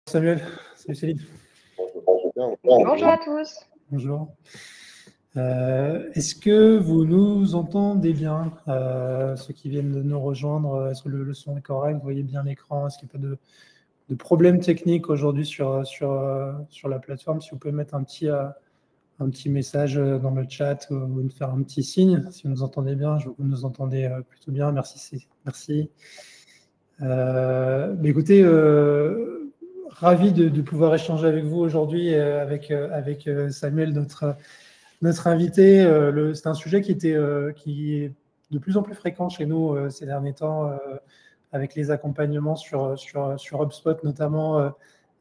Samuel, salut Céline. Bonjour à tous. Bonjour. Est-ce que vous nous entendez bien, ceux qui viennent de nous rejoindre? Est-ce que le son est correct? Vous voyez bien l'écran? Est-ce qu'il n'y a pas de problème technique aujourd'hui sur la plateforme? Si vous pouvez mettre un petit message dans le chat ou nous faire un petit signe, si vous nous entendez bien, vous nous entendez plutôt bien. Merci. Merci. Écoutez, ravi de pouvoir échanger avec vous aujourd'hui, avec Samuel, notre invité. C'est un sujet qui est de plus en plus fréquent chez nous ces derniers temps, avec les accompagnements sur HubSpot notamment,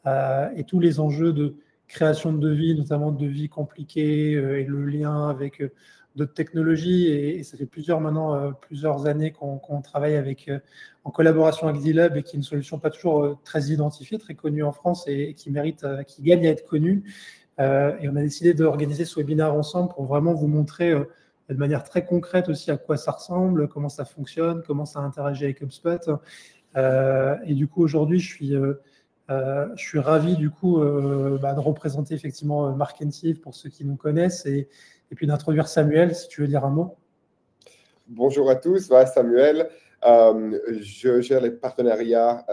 et tous les enjeux de création de devis, notamment de devis compliqués, et le lien avec d'autres technologies. Et ça fait plusieurs années qu'on travaille en collaboration avec D-Lab, et qui est une solution pas toujours très identifiée, très connue en France, et qui gagne à être connue. Et on a décidé d'organiser ce webinaire ensemble pour vraiment vous montrer de manière très concrète aussi à quoi ça ressemble, comment ça fonctionne, comment ça interagit avec HubSpot. Et du coup, aujourd'hui, je suis ravi du coup de représenter effectivement Mark Entive pour ceux qui nous connaissent, et puis d'introduire Samuel, si tu veux dire un mot. Bonjour à tous, voilà Samuel. Je gère les partenariats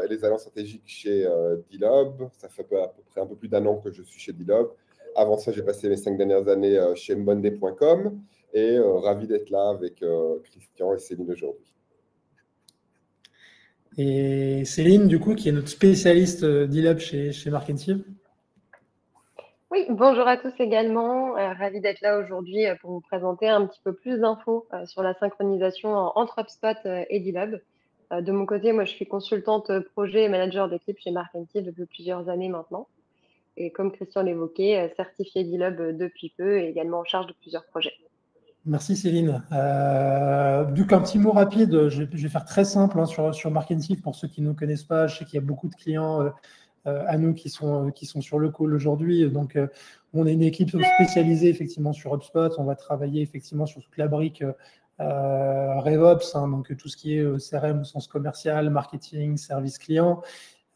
et les alliances stratégiques chez D-Lab. Ça fait à peu près un peu plus d'un an que je suis chez D-Lab. Avant ça, j'ai passé mes 5 dernières années chez Monday.com, et ravi d'être là avec Christian et Céline aujourd'hui. Et Céline, du coup, qui est notre spécialiste D-Lab chez Mark Entive. Oui, bonjour à tous également. Ravi d'être là aujourd'hui pour vous présenter un petit peu plus d'infos sur la synchronisation entre HubSpot et D-Lab. De mon côté, moi, je suis consultante projet et manager d'équipe chez Mark Entive depuis plusieurs années maintenant. Et comme Christian l'évoquait, certifiée D-Lab depuis peu, et également en charge de plusieurs projets. Merci Céline. Du coup, un petit mot rapide, je vais faire très simple sur Mark Entive pour ceux qui ne nous connaissent pas. Je sais qu'il y a beaucoup de clients à nous qui sont sur le call aujourd'hui. Donc, on est une équipe spécialisée effectivement sur HubSpot. On va travailler effectivement sur toute la brique RevOps, donc tout ce qui est CRM au sens commercial, marketing, service client.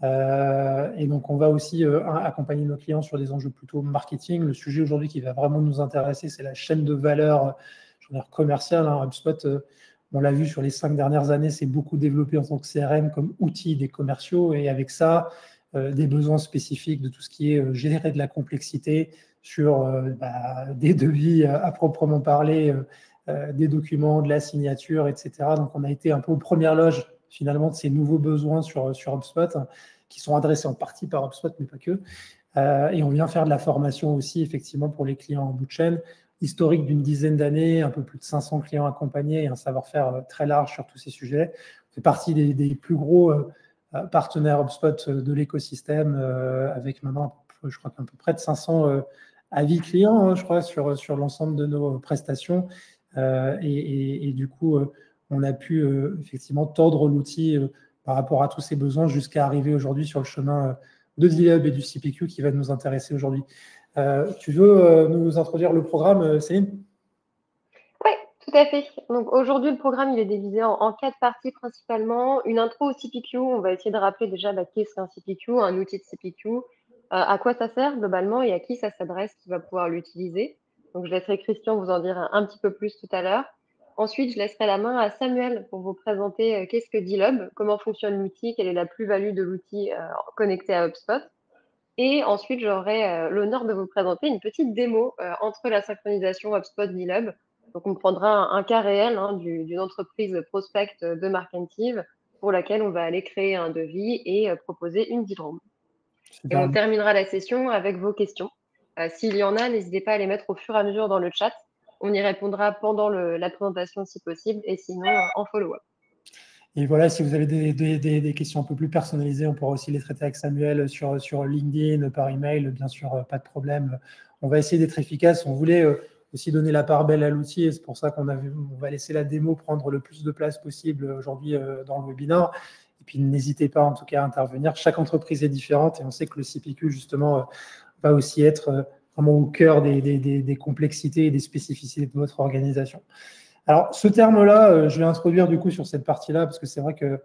Et donc, on va aussi accompagner nos clients sur des enjeux plutôt marketing. Le sujet aujourd'hui qui va vraiment nous intéresser, c'est la chaîne de valeur commerciale. HubSpot, on l'a vu sur les 5 dernières années, c'est beaucoup développé en tant que CRM comme outil des commerciaux, et avec ça, des besoins spécifiques de tout ce qui est générer de la complexité sur des devis à proprement parler, des documents, de la signature, etc. Donc, on a été un peu aux premières loges finalement de ces nouveaux besoins sur HubSpot, qui sont adressés en partie par HubSpot, mais pas que. Et on vient faire de la formation aussi, effectivement, pour les clients en bout de chaîne. Historique d'une dizaine d'années, un peu plus de 500 clients accompagnés, et un savoir-faire très large sur tous ces sujets. On fait partie des plus gros partenaires HubSpot de l'écosystème, avec maintenant, je crois qu'à peu près de 500 avis clients, je crois, sur l'ensemble de nos prestations. Et du coup, on a pu effectivement tordre l'outil par rapport à tous ces besoins, jusqu'à arriver aujourd'hui sur le chemin de D-Lab et du CPQ qui va nous intéresser aujourd'hui. Tu veux nous introduire le programme, Céline? Oui, tout à fait. Donc aujourd'hui, le programme il est divisé en 4 parties principalement. Une intro au CPQ. On va essayer de rappeler déjà qu'est-ce qu'un CPQ, un outil de CPQ, à quoi ça sert globalement et à qui ça s'adresse, qui va pouvoir l'utiliser. Donc je laisserai Christian vous en dire un petit peu plus tout à l'heure. Ensuite, je laisserai la main à Samuel pour vous présenter qu'est-ce que D-Lab, comment fonctionne l'outil, quelle est la plus-value de l'outil connecté à HubSpot. Et ensuite, j'aurai l'honneur de vous présenter une petite démo entre la synchronisation HubSpot D-Lab. Donc, on prendra un cas réel d'une entreprise prospect de Mark Entive pour laquelle on va aller créer un devis et proposer une deal room. Et on terminera la session avec vos questions. S'il y en a, n'hésitez pas à les mettre au fur et à mesure dans le chat. On y répondra pendant la présentation si possible, et sinon en follow-up. Et voilà, si vous avez des questions un peu plus personnalisées, on pourra aussi les traiter avec Samuel sur LinkedIn, par email, bien sûr, pas de problème. On va essayer d'être efficace. On voulait aussi donner la part belle à l'outil, et c'est pour ça qu'on va laisser la démo prendre le plus de place possible aujourd'hui dans le webinaire. Et puis, n'hésitez pas en tout cas à intervenir. Chaque entreprise est différente, et on sait que le CPQ, justement, va aussi être vraiment au cœur des complexités et des spécificités de votre organisation. Alors, ce terme-là, je vais introduire du coup sur cette partie-là, parce que c'est vrai que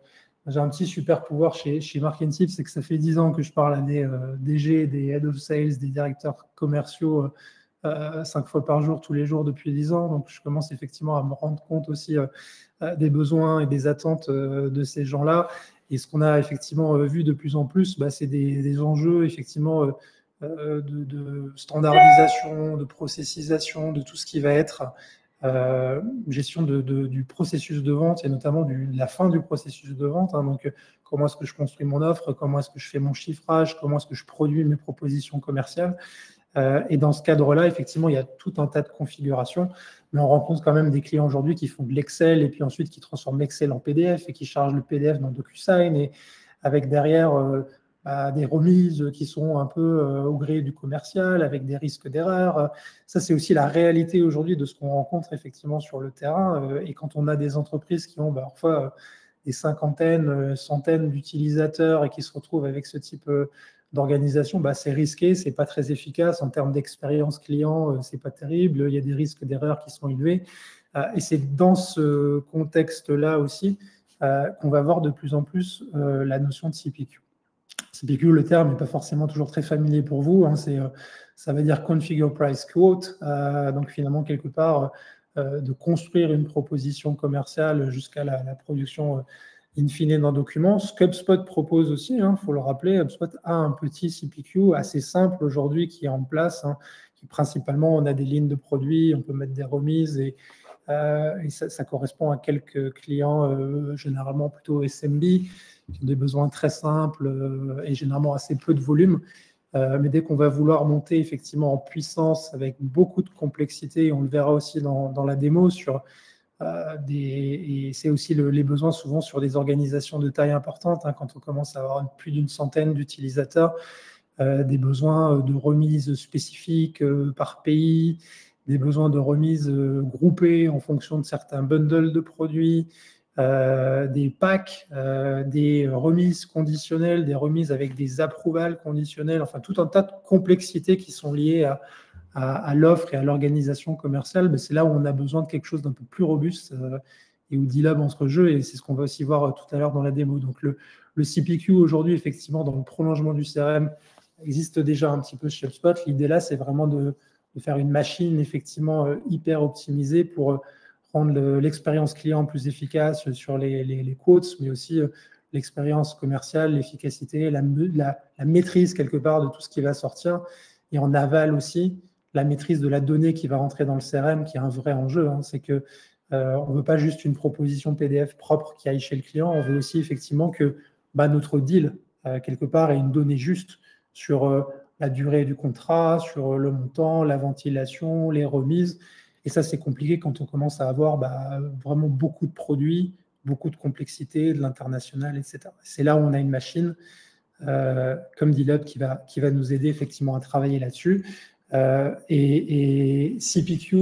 J'ai un petit super pouvoir chez Markensief, c'est que ça fait 10 ans que je parle à des DG, des Head of Sales, des directeurs commerciaux 5 fois par jour, tous les jours depuis 10 ans. Donc, je commence effectivement à me rendre compte aussi des besoins et des attentes de ces gens-là. Et ce qu'on a effectivement vu de plus en plus, c'est des enjeux effectivement de standardisation, de processisation, de tout ce qui va être gestion du processus de vente et notamment de la fin du processus de vente. Donc, comment est-ce que je construis mon offre, comment est-ce que je fais mon chiffrage, comment est-ce que je produis mes propositions commerciales. Et dans ce cadre-là, effectivement, il y a tout un tas de configurations, mais on rencontre quand même des clients aujourd'hui qui font de l'Excel et puis ensuite qui transforment l'Excel en PDF et qui chargent le PDF dans DocuSign et avec derrière des remises qui sont un peu au gré du commercial, avec des risques d'erreur. Ça, c'est aussi la réalité aujourd'hui de ce qu'on rencontre effectivement sur le terrain. Et quand on a des entreprises qui ont parfois des cinquantaines, centaines d'utilisateurs et qui se retrouvent avec ce type d'organisation, c'est risqué, c'est pas très efficace en termes d'expérience client, c'est pas terrible, il y a des risques d'erreur qui sont élevés. Et c'est dans ce contexte-là aussi qu'on va voir de plus en plus la notion de CPQ. CPQ, le terme n'est pas forcément toujours très familier pour vous, ça veut dire Configure Price Quote, donc finalement quelque part de construire une proposition commerciale jusqu'à la production in fine d'un document. Ce qu'HubSpot propose aussi, faut le rappeler, HubSpot a un petit CPQ assez simple aujourd'hui qui est en place, qui principalement, on a des lignes de produits, on peut mettre des remises et ça correspond à quelques clients, généralement plutôt SMB, qui ont des besoins très simples et généralement assez peu de volume. Mais dès qu'on va vouloir monter effectivement en puissance avec beaucoup de complexité, on le verra aussi dans la démo sur et c'est aussi les besoins souvent sur des organisations de taille importante, quand on commence à avoir plus d'une centaine d'utilisateurs, des besoins de remise spécifiques par pays, des besoins de remise groupés en fonction de certains bundles de produits, des packs, des remises conditionnelles, des remises avec des approvals conditionnels, enfin tout un tas de complexités qui sont liées à l'offre et à l'organisation commerciale. C'est là où on a besoin de quelque chose d'un peu plus robuste et où D-Lab entre jeu, et c'est ce qu'on va aussi voir tout à l'heure dans la démo. Donc le CPQ aujourd'hui, effectivement, dans le prolongement du CRM, existe déjà un petit peu chez HubSpot. L'idée là, c'est vraiment de faire une machine effectivement hyper optimisée pour rendre l'expérience client plus efficace sur les quotes, mais aussi l'expérience commerciale, l'efficacité, la maîtrise quelque part de tout ce qui va sortir. Et en aval aussi, la maîtrise de la donnée qui va rentrer dans le CRM, qui est un vrai enjeu. C'est que on ne veut pas juste une proposition PDF propre qui aille chez le client, on veut aussi effectivement que notre deal, quelque part, ait une donnée juste sur la durée du contrat, sur le montant, la ventilation, les remises. Et ça, c'est compliqué quand on commence à avoir vraiment beaucoup de produits, beaucoup de complexité, de l'international, etc. C'est là où on a une machine comme D-Lab qui va nous aider effectivement à travailler là-dessus. Et CPQ,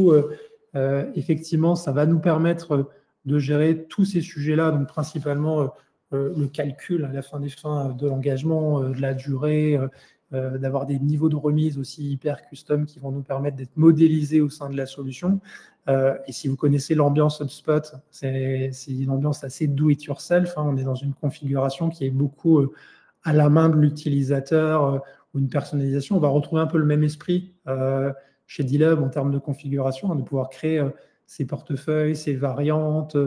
effectivement, ça va nous permettre de gérer tous ces sujets-là, donc principalement le calcul à la fin des fins de l'engagement, de la durée, d'avoir des niveaux de remise aussi hyper custom qui vont nous permettre d'être modélisés au sein de la solution. Et si vous connaissez l'ambiance HubSpot, c'est une ambiance assez do-it-yourself. On est dans une configuration qui est beaucoup à la main de l'utilisateur ou une personnalisation. On va retrouver un peu le même esprit chez D-Lab en termes de configuration, de pouvoir créer ses portefeuilles, ses variantes,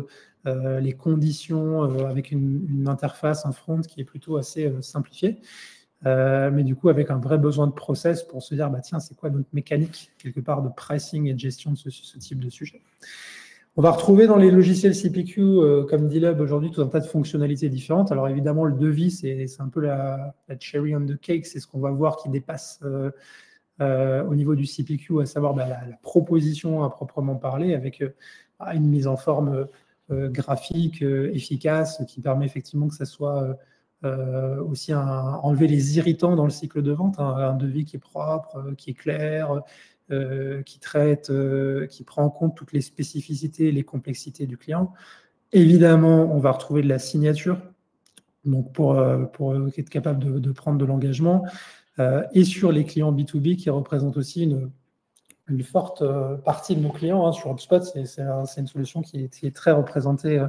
les conditions avec une interface, un front qui est plutôt assez simplifié. Mais du coup, avec un vrai besoin de process pour se dire, tiens, c'est quoi notre mécanique, quelque part, de pricing et de gestion de ce type de sujet. On va retrouver dans les logiciels CPQ, comme D-Lab aujourd'hui, tout un tas de fonctionnalités différentes. Alors évidemment, le devis, c'est un peu la cherry on the cake, c'est ce qu'on va voir qui dépasse au niveau du CPQ, à savoir la proposition à proprement parler, avec une mise en forme graphique efficace, qui permet effectivement que ça soit aussi enlever les irritants dans le cycle de vente, un devis qui est propre, qui est clair, qui traite, qui prend en compte toutes les spécificités et les complexités du client. Évidemment, on va retrouver de la signature, donc pour être capable de prendre de l'engagement, et sur les clients B2B qui représentent aussi une forte partie de nos clients. Sur HubSpot, c'est une solution qui est très représentée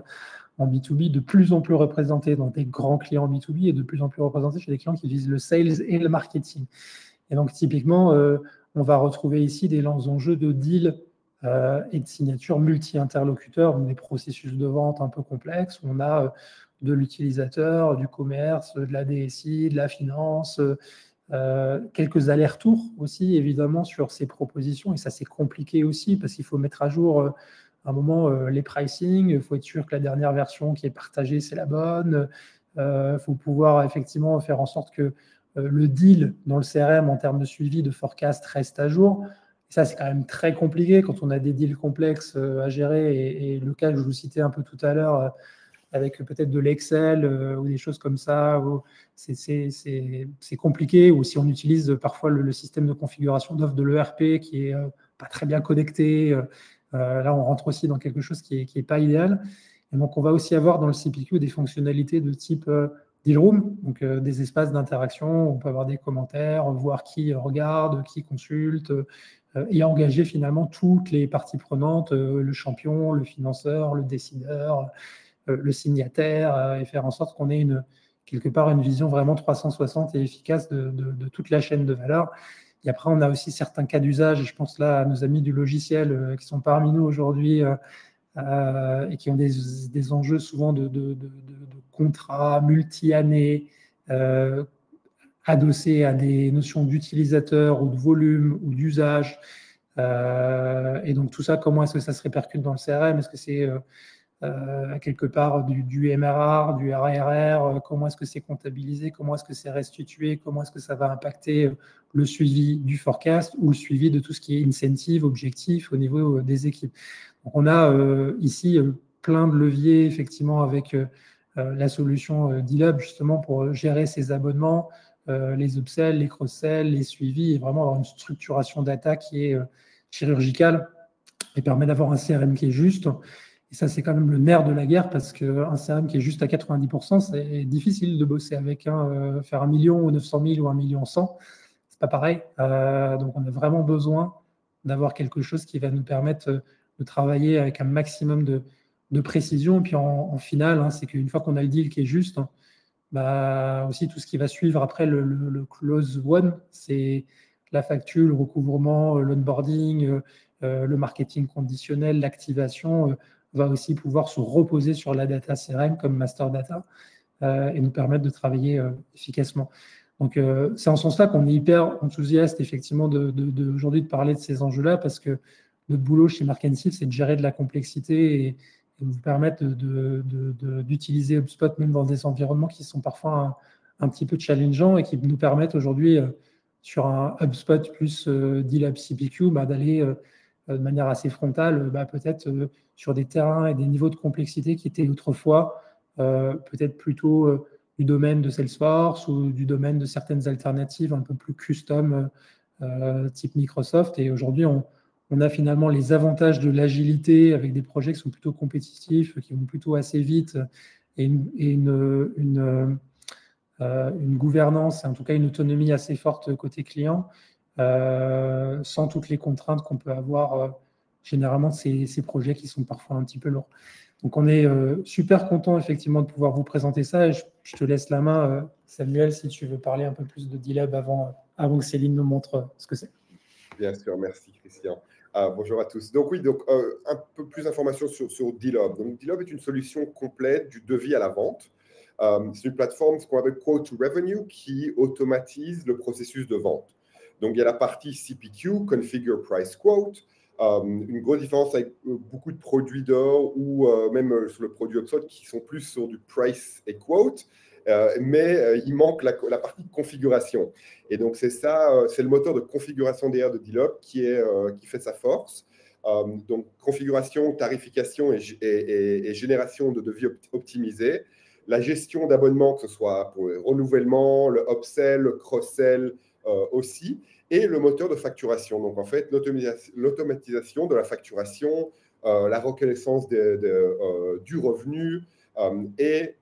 en B2B, de plus en plus représentés dans des grands clients B2B et de plus en plus représentés chez des clients qui visent le sales et le marketing. Et donc, typiquement, on va retrouver ici des enjeux de deal et de signature multi-interlocuteurs, des processus de vente un peu complexes. On a de l'utilisateur, du commerce, de la DSI, de la finance, quelques allers-retours aussi, évidemment, sur ces propositions. Et ça, c'est compliqué aussi parce qu'il faut mettre à jour à un moment les pricing. Il faut être sûr que la dernière version qui est partagée, c'est la bonne. Il faut pouvoir effectivement faire en sorte que le deal dans le CRM en termes de suivi, de forecast reste à jour. Et ça, c'est quand même très compliqué quand on a des deals complexes à gérer. Et le cas que je vous citais un peu tout à l'heure, avec peut-être de l'Excel ou des choses comme ça, c'est compliqué. Ou si on utilise parfois le système de configuration d'offre de l'ERP qui est pas très bien connecté, là, on rentre aussi dans quelque chose qui est pas idéal. Et donc, on va aussi avoir dans le CPQ des fonctionnalités de type deal room, donc des espaces d'interaction. On peut avoir des commentaires, voir qui regarde, qui consulte, et engager finalement toutes les parties prenantes, le champion, le financeur, le décideur, le signataire, et faire en sorte qu'on ait quelque part une vision vraiment 360 et efficace de toute la chaîne de valeur. Et après, on a aussi certains cas d'usage, et je pense là à nos amis du logiciel qui sont parmi nous aujourd'hui et qui ont des enjeux souvent de contrats multi-années, adossés à des notions d'utilisateur ou de volume ou d'usage. Et donc tout ça, comment est-ce que ça se répercute dans le CRM? Est-ce que c'est quelque part du MRR, du RRR, comment est-ce que c'est comptabilisé, comment est-ce que c'est restitué, comment est-ce que ça va impacter le suivi du forecast ou le suivi de tout ce qui est incentive, objectif au niveau des équipes. Donc on a ici plein de leviers effectivement avec la solution D-Lab justement pour gérer ces abonnements, les upsells, les cross-sells, les suivis et vraiment avoir une structuration data qui est chirurgicale et permet d'avoir un CRM qui est juste. Et ça, c'est quand même le nerf de la guerre parce qu'un CRM qui est juste à 90%, c'est difficile de bosser avec. Faire 1 million ou 900 000 ou 1 million 100, c'est pas pareil. Donc, on a vraiment besoin d'avoir quelque chose qui va nous permettre de travailler avec un maximum de précision. Et puis, en finale, c'est qu'une fois qu'on a le deal qui est juste, aussi tout ce qui va suivre après le close one, c'est la facture, le recouvrement, l'onboarding, le marketing conditionnel, l'activation va aussi pouvoir se reposer sur la data CRM comme master data et nous permettre de travailler efficacement. Donc, c'est en ce sens-là qu'on est hyper enthousiaste, effectivement, aujourd'hui de parler de ces enjeux-là, parce que notre boulot chez Mark&Sieve, c'est de gérer de la complexité et vous permettre d'utiliser HubSpot même dans des environnements qui sont parfois un petit peu challengeants et qui nous permettent aujourd'hui, sur un HubSpot plus D-Lab CPQ, d'aller de manière assez frontale, peut-être sur des terrains et des niveaux de complexité qui étaient autrefois peut-être plutôt du domaine de Salesforce ou du domaine de certaines alternatives un peu plus custom type Microsoft. Et aujourd'hui, on a finalement les avantages de l'agilité avec des projets qui sont plutôt compétitifs, qui vont plutôt assez vite et une gouvernance, en tout cas une autonomie assez forte côté client, sans toutes les contraintes qu'on peut avoir généralement de ces projets qui sont parfois un petit peu lourds. Donc, on est super content effectivement de pouvoir vous présenter ça. Et je te laisse la main, Samuel, si tu veux parler un peu plus de D-Lab avant que Céline nous montre ce que c'est. Bien sûr, merci Christian. Bonjour à tous. Donc oui, un peu plus d'informations sur D-Lab. Donc D-Lab est une solution complète du devis à la vente. C'est une plateforme, ce qu'on appelle Quote to Revenue, qui automatise le processus de vente. Donc il y a la partie CPQ, Configure Price Quote. Une grosse différence avec beaucoup de produits d'or ou même sur le produit HubSpot qui sont plus sur du price et quote, mais il manque la partie configuration. Et donc c'est ça, c'est le moteur de configuration derrière de D-Lab qui fait sa force. Donc configuration, tarification et génération de devis optimisés. La gestion d'abonnements, que ce soit pour le renouvellement, le upsell, le cross-sell aussi, et le moteur de facturation. Donc, en fait, l'automatisation de la facturation, la reconnaissance du revenu et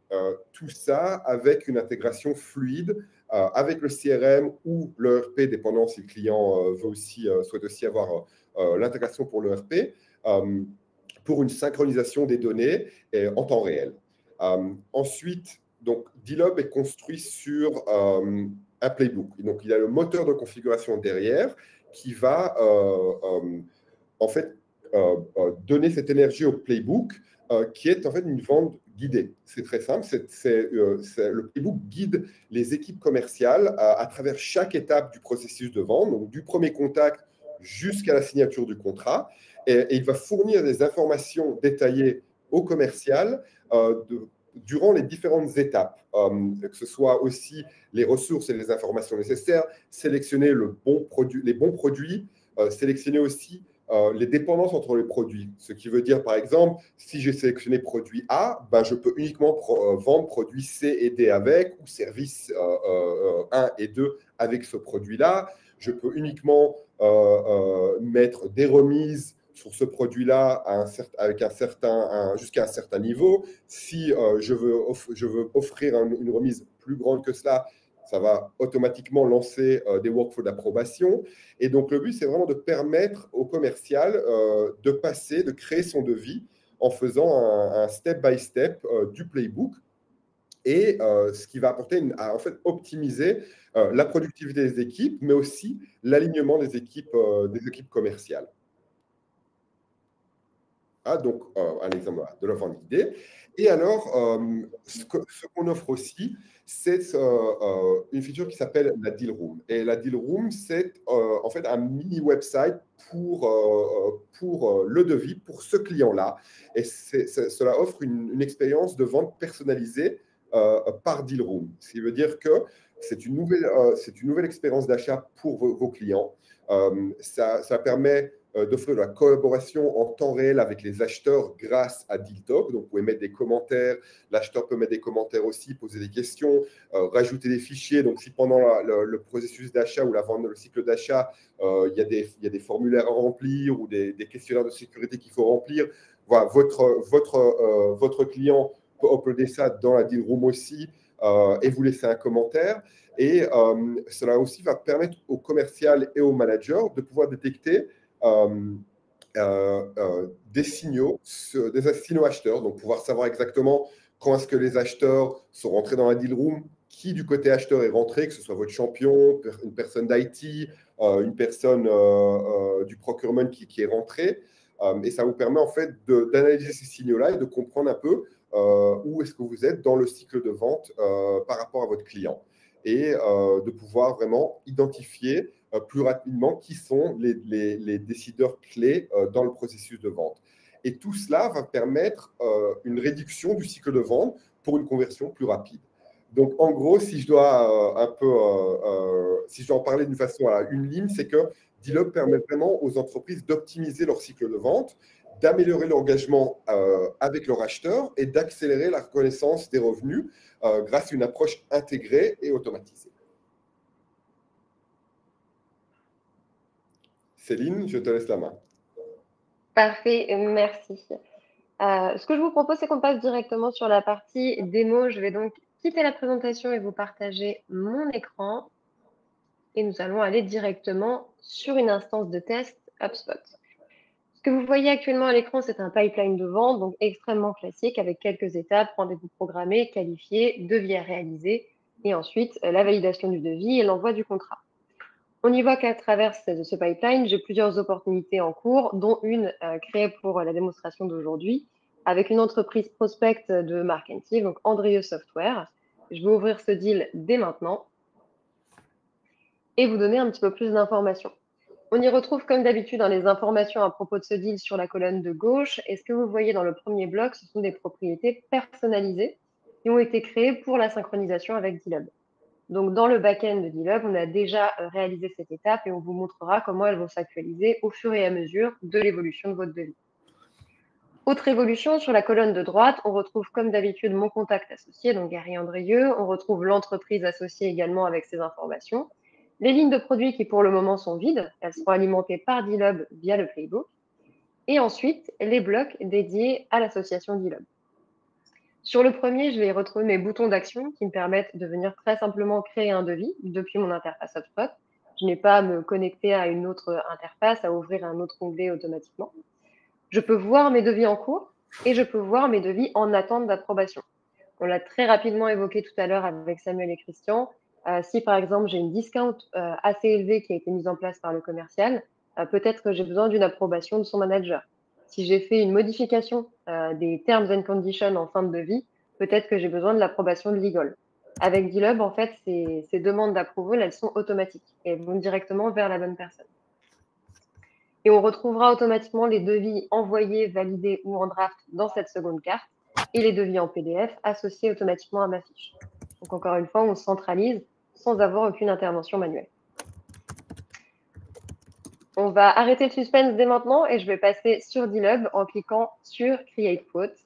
tout ça avec une intégration fluide avec le CRM ou l'ERP, dépendant si le client souhaite aussi avoir l'intégration pour l'ERP, pour une synchronisation des données en temps réel. Ensuite, donc, D-Lob est construit sur un playbook. Donc, il y a le moteur de configuration derrière qui va en fait donner cette énergie au playbook qui est en fait une vente guidée. C'est très simple. Le playbook guide les équipes commerciales à travers chaque étape du processus de vente, donc du premier contact jusqu'à la signature du contrat. Et il va fournir des informations détaillées au commercial durant les différentes étapes, que ce soit aussi les ressources et les informations nécessaires, sélectionner les bons produits, sélectionner aussi les dépendances entre les produits. Ce qui veut dire, par exemple, si j'ai sélectionné produit A, ben, je peux uniquement vendre produit C et D avec, ou service 1 et 2 avec ce produit-là. Je peux uniquement mettre des remises sur ce produit-là jusqu'à un certain niveau. Si je veux offrir une remise plus grande que cela, ça va automatiquement lancer des workflows d'approbation. Et donc, le but, c'est vraiment de permettre au commercial de créer son devis en faisant un step-by-step du playbook. Et ce qui va apporter en fait, optimiser la productivité des équipes, mais aussi l'alignement des équipes commerciales. Donc, un exemple de la vente guidée. Et alors, ce qu'on offre aussi, c'est une feature qui s'appelle la Deal Room. Et la Deal Room, c'est en fait un mini website pour le devis, pour ce client-là. Et cela offre une expérience de vente personnalisée par Deal Room. Ce qui veut dire que c'est une nouvelle expérience d'achat pour vos clients. Ça permet d'offrir de la collaboration en temps réel avec les acheteurs grâce à DealTalk. Donc, vous pouvez mettre des commentaires. L'acheteur peut mettre des commentaires aussi, poser des questions, rajouter des fichiers. Donc, si pendant le processus d'achat ou le cycle d'achat, il y a des formulaires à remplir ou des questionnaires de sécurité qu'il faut remplir, voilà, votre client peut uploader ça dans la Deal Room aussi et vous laisser un commentaire. Et cela aussi va permettre au commercial et au manager de pouvoir détecter des signaux acheteurs, donc pouvoir savoir exactement quand est-ce que les acheteurs sont rentrés dans la deal room, qui du côté acheteur est rentré, que ce soit votre champion, une personne d'IT, une personne du procurement qui est rentrée. Et ça vous permet en fait d'analyser ces signaux-là et de comprendre un peu où est-ce que vous êtes dans le cycle de vente par rapport à votre client. Et de pouvoir vraiment identifier plus rapidement qui sont les décideurs clés dans le processus de vente. Et tout cela va permettre une réduction du cycle de vente pour une conversion plus rapide. Donc, en gros, si je dois en parler d'une façon à une ligne, c'est que D-Lob permet vraiment aux entreprises d'optimiser leur cycle de vente, d'améliorer l'engagement avec leur acheteur et d'accélérer la reconnaissance des revenus grâce à une approche intégrée et automatisée. Céline, je te laisse la main. Parfait, merci. Ce que je vous propose, c'est qu'on passe directement sur la partie démo. Je vais donc quitter la présentation et vous partager mon écran. Et nous allons aller directement sur une instance de test HubSpot. Ce que vous voyez actuellement à l'écran, c'est un pipeline de vente, donc extrêmement classique, avec quelques étapes, rendez-vous programmé, qualifié, devis à réaliser, et ensuite la validation du devis et l'envoi du contrat. On y voit qu'à travers ce pipeline, j'ai plusieurs opportunités en cours, dont une créée pour la démonstration d'aujourd'hui, avec une entreprise prospect de Marketing, donc Andrieux Software. Je vais ouvrir ce deal dès maintenant et vous donner un petit peu plus d'informations. On y retrouve comme d'habitude les informations à propos de ce deal sur la colonne de gauche. Et ce que vous voyez dans le premier bloc, ce sont des propriétés personnalisées qui ont été créées pour la synchronisation avec D-Lob. Donc, dans le back-end de D-Lob, on a déjà réalisé cette étape et on vous montrera comment elles vont s'actualiser au fur et à mesure de l'évolution de votre devis. Autre évolution, sur la colonne de droite, on retrouve comme d'habitude mon contact associé, donc Gary Andrieux. On retrouve l'entreprise associée également avec ces informations. Les lignes de produits qui pour le moment sont vides, elles seront alimentées par D-Lob via le playbook. Et ensuite, les blocs dédiés à l'association D-Lob. Sur le premier, je vais retrouver mes boutons d'action qui me permettent de venir très simplement créer un devis depuis mon interface HubSpot. Je n'ai pas à me connecter à une autre interface, à ouvrir un autre onglet automatiquement. Je peux voir mes devis en cours et je peux voir mes devis en attente d'approbation. On l'a très rapidement évoqué tout à l'heure avec Samuel et Christian. Si par exemple j'ai une discount assez élevée qui a été mise en place par le commercial, peut-être que j'ai besoin d'une approbation de son manager. Si j'ai fait une modification des terms and conditions en fin de devis, peut-être que j'ai besoin de l'approbation de legal. Avec D-Lub, en fait, ces demandes d'approval, elles sont automatiques et elles vont directement vers la bonne personne. Et on retrouvera automatiquement les devis envoyés, validés ou en draft dans cette seconde carte et les devis en PDF associés automatiquement à ma fiche. Donc encore une fois, on centralise sans avoir aucune intervention manuelle. On va arrêter le suspense dès maintenant et je vais passer sur D-Lub en cliquant sur Create Quote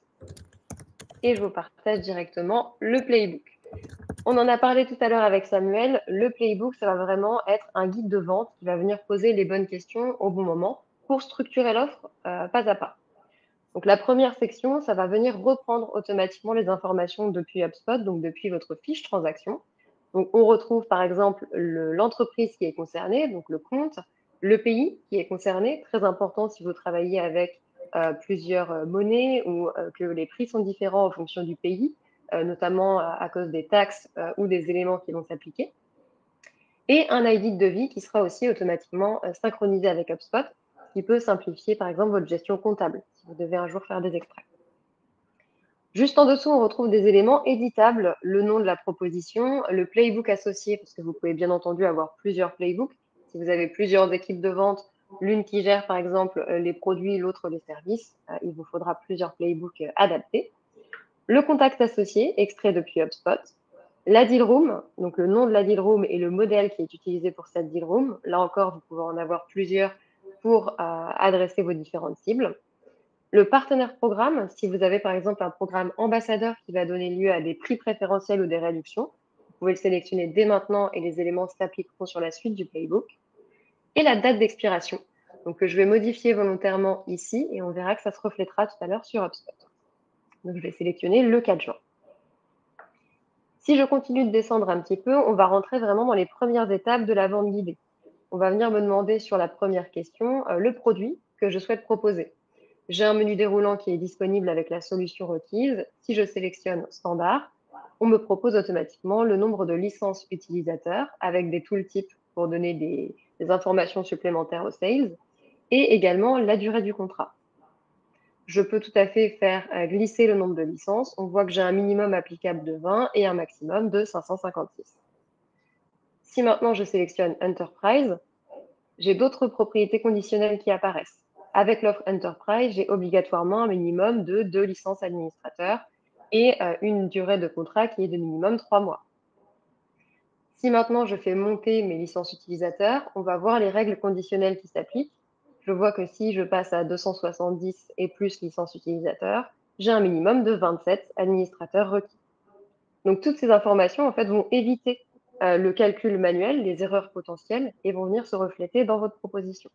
et je vous partage directement le playbook. On en a parlé tout à l'heure avec Samuel. Le playbook, ça va vraiment être un guide de vente qui va venir poser les bonnes questions au bon moment pour structurer l'offre pas à pas. Donc la première section, ça va venir reprendre automatiquement les informations depuis HubSpot, donc depuis votre fiche transaction. Donc on retrouve par exemple l'entreprise qui est concernée, donc le compte, le pays qui est concerné, très important si vous travaillez avec plusieurs monnaies ou que les prix sont différents en fonction du pays, notamment à cause des taxes ou des éléments qui vont s'appliquer. Et un ID de devis qui sera aussi automatiquement synchronisé avec HubSpot, qui peut simplifier par exemple votre gestion comptable, si vous devez un jour faire des extraits. Juste en dessous, on retrouve des éléments éditables, le nom de la proposition, le playbook associé, parce que vous pouvez bien entendu avoir plusieurs playbooks. Si vous avez plusieurs équipes de vente, l'une qui gère par exemple les produits, l'autre les services, il vous faudra plusieurs playbooks adaptés. Le contact associé, extrait depuis HubSpot. La deal room, donc le nom de la deal room et le modèle qui est utilisé pour cette deal room. Là encore, vous pouvez en avoir plusieurs pour adresser vos différentes cibles. Le partenaire programme, si vous avez par exemple un programme ambassadeur qui va donner lieu à des prix préférentiels ou des réductions, vous pouvez le sélectionner dès maintenant et les éléments s'appliqueront sur la suite du playbook. Et la date d'expiration, donc que je vais modifier volontairement ici et on verra que ça se reflétera tout à l'heure sur HubSpot. Donc je vais sélectionner le 4 juin. Si je continue de descendre un petit peu, on va rentrer vraiment dans les premières étapes de la vente guidée. On va venir me demander sur la première question le produit que je souhaite proposer. J'ai un menu déroulant qui est disponible avec la solution requise. Si je sélectionne standard, on me propose automatiquement le nombre de licences utilisateurs avec des tooltips pour donner des informations supplémentaires aux sales et également la durée du contrat. Je peux tout à fait faire glisser le nombre de licences. On voit que j'ai un minimum applicable de 20 et un maximum de 556. Si maintenant je sélectionne Enterprise, j'ai d'autres propriétés conditionnelles qui apparaissent. Avec l'offre Enterprise, j'ai obligatoirement un minimum de 2 licences administrateurs et une durée de contrat qui est de minimum 3 mois. Si maintenant je fais monter mes licences utilisateurs, on va voir les règles conditionnelles qui s'appliquent. Je vois que si je passe à 270 et plus licences utilisateurs, j'ai un minimum de 27 administrateurs requis. Donc toutes ces informations en fait vont éviter le calcul manuel, les erreurs potentielles et vont venir se refléter dans votre proposition.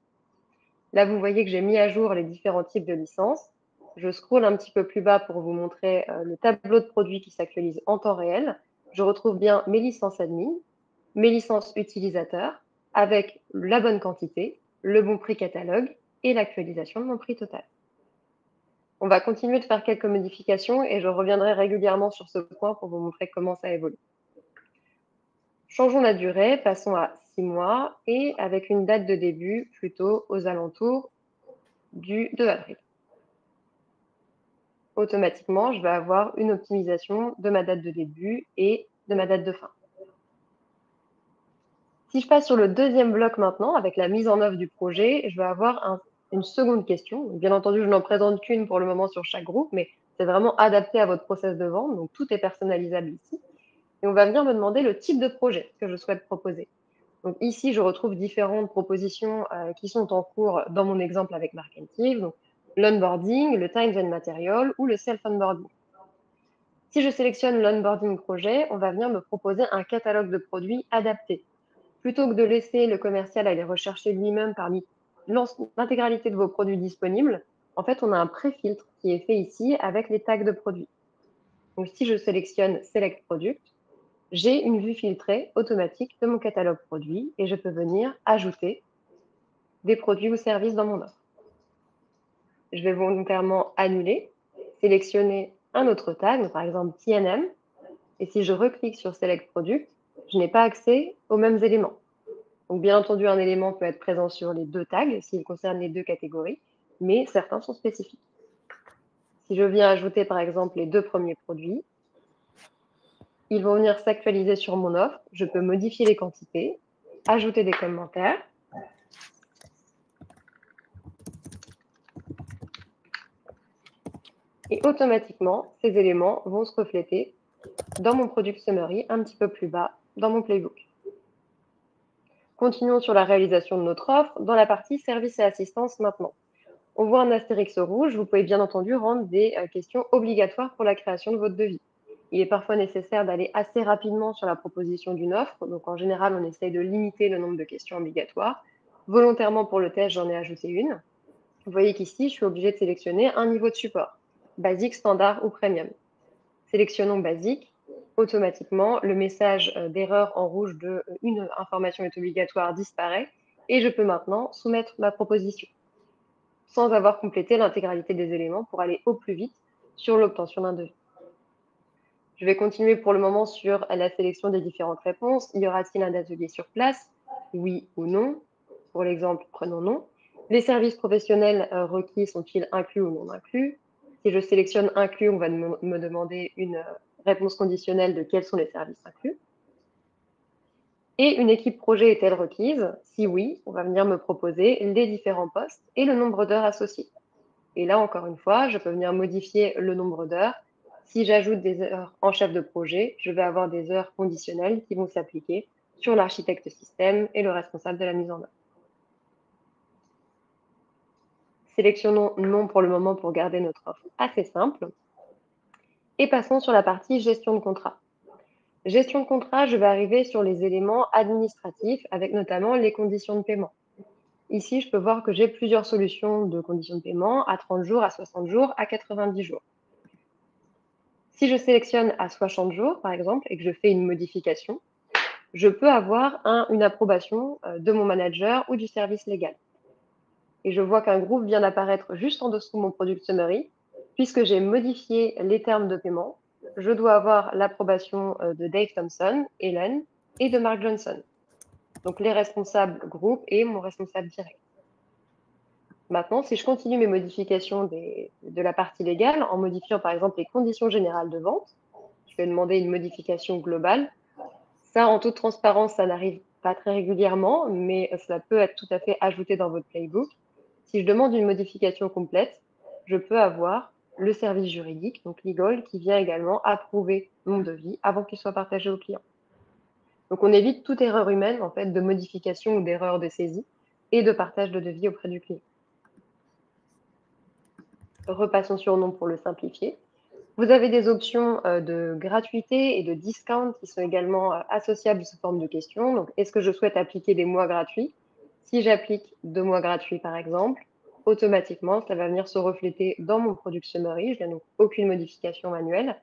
Là, vous voyez que j'ai mis à jour les différents types de licences. Je scrolle un petit peu plus bas pour vous montrer le tableau de produits qui s'actualise en temps réel. Je retrouve bien mes licences admin, mes licences utilisateurs avec la bonne quantité, le bon prix catalogue et l'actualisation de mon prix total. On va continuer de faire quelques modifications et je reviendrai régulièrement sur ce point pour vous montrer comment ça évolue. Changeons la durée, passons à 6 mois et avec une date de début plutôt aux alentours du 2 avril. Automatiquement, je vais avoir une optimisation de ma date de début et de ma date de fin. Si je passe sur le deuxième bloc maintenant, avec la mise en œuvre du projet, je vais avoir une seconde question. Bien entendu, je n'en présente qu'une pour le moment sur chaque groupe, mais c'est vraiment adapté à votre process de vente, donc tout est personnalisable ici. Et on va venir me demander le type de projet que je souhaite proposer. Donc ici, je retrouve différentes propositions qui sont en cours dans mon exemple avec Marketive, donc l'onboarding, le time and material ou le self-onboarding. Si je sélectionne l'onboarding projet, on va venir me proposer un catalogue de produits adapté. Plutôt que de laisser le commercial aller rechercher lui-même parmi l'intégralité de vos produits disponibles, en fait, on a un pré-filtre qui est fait ici avec les tags de produits. Donc, si je sélectionne Select Product, j'ai une vue filtrée automatique de mon catalogue produit et je peux venir ajouter des produits ou services dans mon offre. Je vais volontairement annuler, sélectionner un autre tag, par exemple TNM, et si je reclique sur Select Product, je n'ai pas accès aux mêmes éléments. Donc, bien entendu, un élément peut être présent sur les 2 tags s'il concerne les 2 catégories, mais certains sont spécifiques. Si je viens ajouter, par exemple, les 2 premiers produits, ils vont venir s'actualiser sur mon offre. Je peux modifier les quantités, ajouter des commentaires. Et automatiquement, ces éléments vont se refléter dans mon Product Summary un petit peu plus bas dans mon Playbook. Continuons sur la réalisation de notre offre dans la partie service et assistance maintenant. On voit un astérix rouge, vous pouvez bien entendu rendre des questions obligatoires pour la création de votre devis. Il est parfois nécessaire d'aller assez rapidement sur la proposition d'une offre, donc en général on essaye de limiter le nombre de questions obligatoires. Volontairement pour le test, j'en ai ajouté une. Vous voyez qu'ici, je suis obligée de sélectionner un niveau de support, basique, standard ou premium. Sélectionnons basique. Automatiquement, le message d'erreur en rouge de une information est obligatoire disparaît et je peux maintenant soumettre ma proposition sans avoir complété l'intégralité des éléments pour aller au plus vite sur l'obtention d'un devis. Je vais continuer pour le moment sur la sélection des différentes réponses. Y aura-t-il un atelier sur place? Oui ou non? Pour l'exemple, prenons non. Les services professionnels requis sont-ils inclus ou non inclus? Si je sélectionne inclus, on va me demander une réponse conditionnelle de quels sont les services inclus. Et une équipe projet est-elle requise? Si oui, on va venir me proposer les différents postes et le nombre d'heures associées. Et là, encore une fois, je peux venir modifier le nombre d'heures. Si j'ajoute des heures en chef de projet, je vais avoir des heures conditionnelles qui vont s'appliquer sur l'architecte système et le responsable de la mise en œuvre. Sélectionnons non pour le moment pour garder notre offre assez simple. Et passons sur la partie gestion de contrat. Gestion de contrat, je vais arriver sur les éléments administratifs avec notamment les conditions de paiement. Ici, je peux voir que j'ai plusieurs solutions de conditions de paiement à 30 jours, à 60 jours, à 90 jours. Si je sélectionne à 60 jours, par exemple, et que je fais une modification, je peux avoir une approbation de mon manager ou du service légal. Et je vois qu'un groupe vient d'apparaître juste en dessous de mon Product Summary. Puisque j'ai modifié les termes de paiement, je dois avoir l'approbation de Dave Thompson, Hélène et de Mark Johnson. Donc les responsables groupe et mon responsable direct. Maintenant, si je continue mes modifications de la partie légale en modifiant par exemple les conditions générales de vente, je vais demander une modification globale. Ça, en toute transparence, ça n'arrive pas très régulièrement, mais ça peut être tout à fait ajouté dans votre playbook. Si je demande une modification complète, je peux avoir le service juridique, donc legal, qui vient également approuver mon devis avant qu'il soit partagé au client. Donc, on évite toute erreur humaine, en fait, de modification ou d'erreur de saisie et de partage de devis auprès du client. Repassons sur non pour le simplifier. Vous avez des options de gratuité et de discount qui sont également associables sous forme de questions. Donc, est-ce que je souhaite appliquer des mois gratuits? Si j'applique 2 mois gratuits, par exemple, automatiquement, ça va venir se refléter dans mon Product Summary. Je n'ai donc aucune modification manuelle.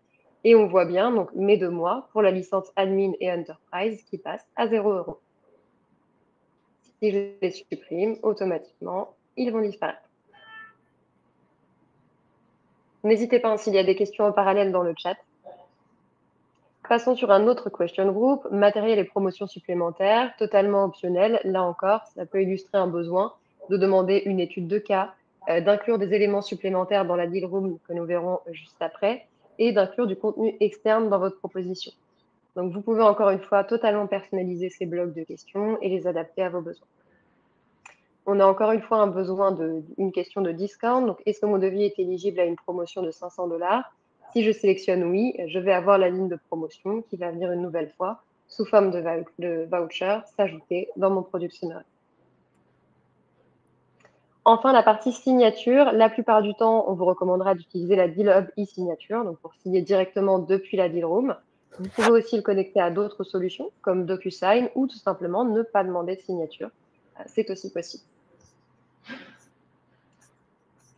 Et on voit bien donc mes 2 mois pour la licence Admin et Enterprise qui passent à 0 €. Si je les supprime, automatiquement, ils vont disparaître. N'hésitez pas s'il y a des questions en parallèle dans le chat. Passons sur un autre question group, matériel et promotions supplémentaires, totalement optionnel. Là encore, ça peut illustrer un besoin de demander une étude de cas, d'inclure des éléments supplémentaires dans la deal room que nous verrons juste après, et d'inclure du contenu externe dans votre proposition. Donc, vous pouvez encore une fois totalement personnaliser ces blocs de questions et les adapter à vos besoins. On a encore une fois un besoin une question de discount. Donc, est-ce que mon devis est éligible à une promotion de 500 $? Si je sélectionne oui, je vais avoir la ligne de promotion qui va venir une nouvelle fois sous forme de voucher s'ajouter dans mon Product Summary. Enfin, la partie signature. La plupart du temps, on vous recommandera d'utiliser la Deal Hub e-signature, donc pour signer directement depuis la Deal Room. Vous pouvez aussi le connecter à d'autres solutions comme DocuSign ou tout simplement ne pas demander de signature. C'est aussi possible.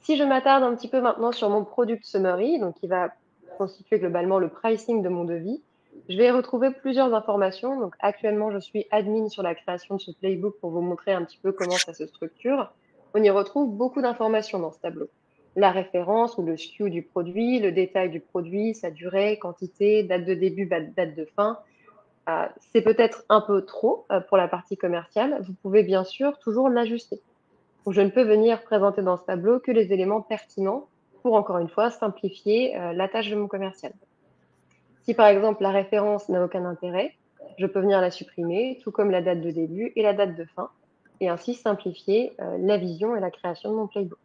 Si je m'attarde un petit peu maintenant sur mon Product Summary, donc qui va constituer globalement le pricing de mon devis, je vais retrouver plusieurs informations. Donc actuellement, je suis admin sur la création de ce playbook pour vous montrer un petit peu comment ça se structure. On y retrouve beaucoup d'informations dans ce tableau. la référence ou le SKU du produit, le détail du produit, sa durée, quantité, date de début, date de fin. C'est peut-être un peu trop pour la partie commerciale. Vous pouvez bien sûr toujours l'ajuster. Donc, je ne peux venir présenter dans ce tableau que les éléments pertinents pour, encore une fois, simplifier la tâche de mon commercial. Si par exemple la référence n'a aucun intérêt, je peux venir la supprimer, tout comme la date de début et la date de fin, et ainsi simplifier la vision et la création de mon playbook.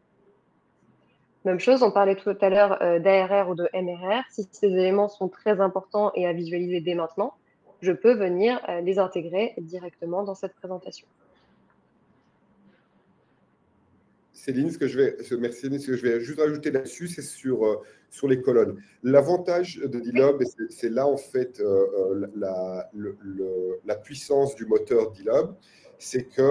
Même chose, on parlait tout à l'heure d'ARR ou de MRR. Si ces éléments sont très importants et à visualiser dès maintenant, je peux venir les intégrer directement dans cette présentation. Céline, merci Céline, ce que je vais juste rajouter là-dessus, c'est sur les colonnes. L'avantage de D-Lob, et c'est là en fait la puissance du moteur D-Lob, c'est que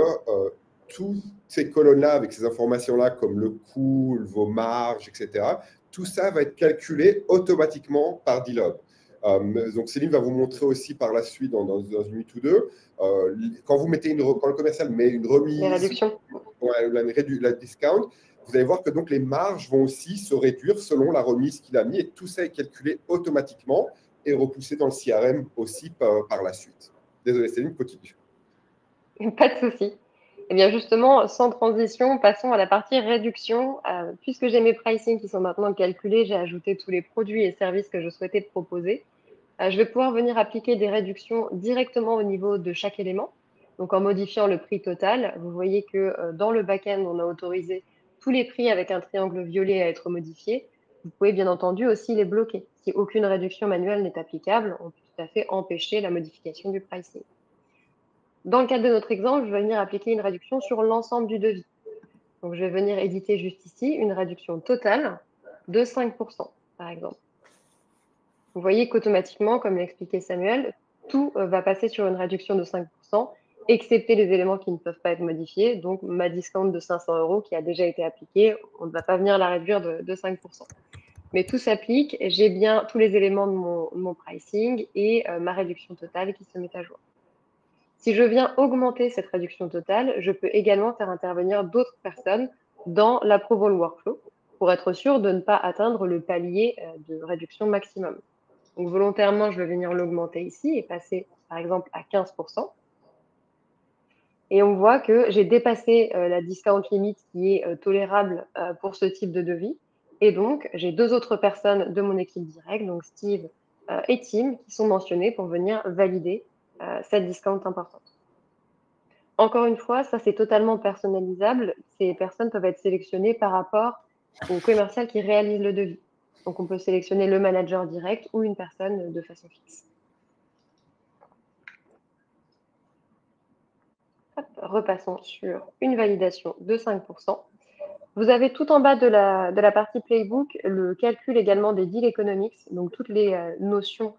toutes ces colonnes-là, avec ces informations-là, comme le coût, vos marges, etc., tout ça va être calculé automatiquement par D-Lob. Donc Céline va vous montrer aussi par la suite, dans une minute ou deux, quand le commercial met une remise, les réductions, la discount, vous allez voir que donc les marges vont aussi se réduire selon la remise qu'il a mis, et tout ça est calculé automatiquement et repoussé dans le CRM aussi par la suite. Désolé Céline, continue. pas de souci. Eh bien justement, sans transition, passons à la partie réduction. Puisque j'ai mes pricing qui sont maintenant calculés, j'ai ajouté tous les produits et services que je souhaitais proposer. Je vais pouvoir venir appliquer des réductions directement au niveau de chaque élément. Donc, en modifiant le prix total, vous voyez que dans le back-end, on a autorisé tous les prix avec un triangle violet à être modifiés. Vous pouvez bien entendu aussi les bloquer. Si aucune réduction manuelle n'est applicable, on peut tout à fait empêcher la modification du pricing. Dans le cadre de notre exemple, je vais venir appliquer une réduction sur l'ensemble du devis. Donc, je vais venir éditer juste ici une réduction totale de 5%, par exemple. Vous voyez qu'automatiquement, comme l'expliquait Samuel, tout va passer sur une réduction de 5%, excepté les éléments qui ne peuvent pas être modifiés. Donc, ma discount de 500 € qui a déjà été appliquée, on ne va pas venir la réduire de 5%. Mais tout s'applique, j'ai bien tous les éléments de mon pricing et ma réduction totale qui se met à jour. Si je viens augmenter cette réduction totale, je peux également faire intervenir d'autres personnes dans l'approval workflow pour être sûr de ne pas atteindre le palier de réduction maximum. Donc, volontairement, je vais venir l'augmenter ici et passer, par exemple, à 15%. Et on voit que j'ai dépassé la discount limit qui est tolérable pour ce type de devis. Et donc, j'ai deux autres personnes de mon équipe directe, donc Steve et Tim, qui sont mentionnés pour venir valider cette discount importante. Encore une fois, ça, c'est totalement personnalisable. Ces personnes peuvent être sélectionnées par rapport au commercial qui réalise le devis. Donc, on peut sélectionner le manager direct ou une personne de façon fixe. Hop, repassons sur une validation de 5%. Vous avez tout en bas de la partie Playbook le calcul également des deal economics, donc toutes les notions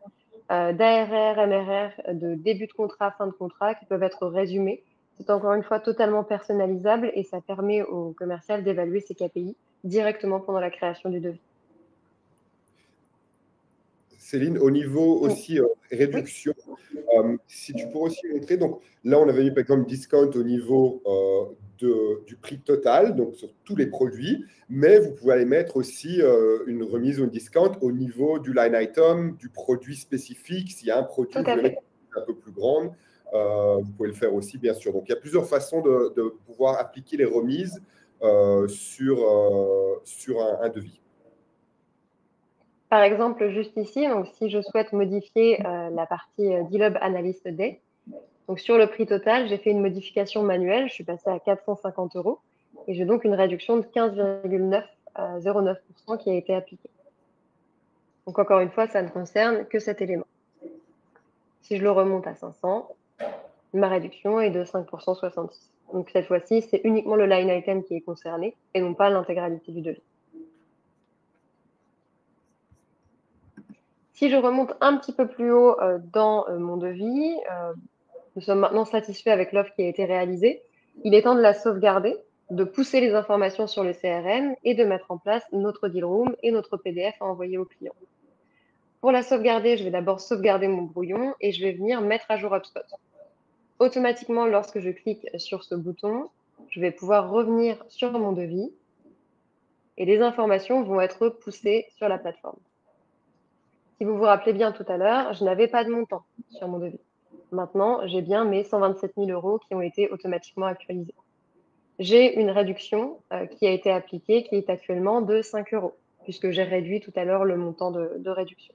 d'ARR, MRR, de début de contrat, fin de contrat qui peuvent être résumées. C'est encore une fois totalement personnalisable et ça permet au commercial d'évaluer ses KPI directement pendant la création du devis. Céline, au niveau aussi réduction, si tu pourrais aussi montrer, donc là on avait mis par exemple discount au niveau du prix total, donc sur tous les produits, mais vous pouvez aller mettre aussi une remise ou une discount au niveau du line item, du produit spécifique. S'il y a un produit que vous voulez mettre un peu plus grande, vous pouvez le faire aussi, bien sûr. Donc il y a plusieurs façons de pouvoir appliquer les remises sur un devis. Par exemple, juste ici, donc si je souhaite modifier la partie D-Lob Analyst Day, donc sur le prix total, j'ai fait une modification manuelle, je suis passée à 450 € et j'ai donc une réduction de 15,09% qui a été appliquée. Donc encore une fois, ça ne concerne que cet élément. Si je le remonte à 500, ma réduction est de 5% 66. Donc cette fois-ci, c'est uniquement le line item qui est concerné et non pas l'intégralité du devis. Si je remonte un petit peu plus haut dans mon devis, nous sommes maintenant satisfaits avec l'offre qui a été réalisée. Il est temps de la sauvegarder, de pousser les informations sur le CRM et de mettre en place notre deal room et notre PDF à envoyer au client. Pour la sauvegarder, je vais d'abord sauvegarder mon brouillon et je vais venir mettre à jour HubSpot. Automatiquement, lorsque je clique sur ce bouton, je vais pouvoir revenir sur mon devis et les informations vont être poussées sur la plateforme. Si vous vous rappelez bien tout à l'heure, je n'avais pas de montant sur mon devis. Maintenant, j'ai bien mes 127 000 € qui ont été automatiquement actualisés. J'ai une réduction qui a été appliquée, qui est actuellement de 5 €, puisque j'ai réduit tout à l'heure le montant de réduction.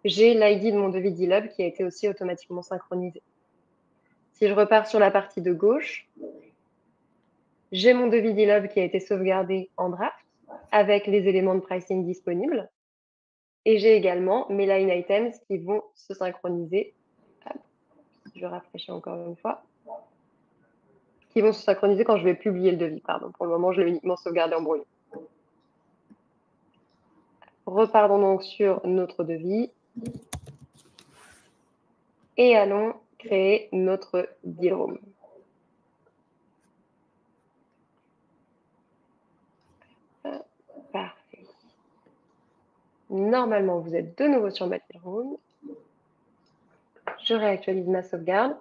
J'ai l'ID de mon devis d'E-Lub qui a été aussi automatiquement synchronisé. Si je repars sur la partie de gauche, j'ai mon devis d'E-Lub qui a été sauvegardé en draft avec les éléments de pricing disponibles. Et j'ai également mes line items qui vont se synchroniser. Je rafraîchis encore une fois. Qui vont se synchroniser quand je vais publier le devis. Pardon, pour le moment, je l'ai uniquement sauvegardé en brouillon. Repartons donc sur notre devis. Et allons créer notre deal room. Parfait. Normalement, vous êtes de nouveau sur ma deal room. Je réactualise ma sauvegarde.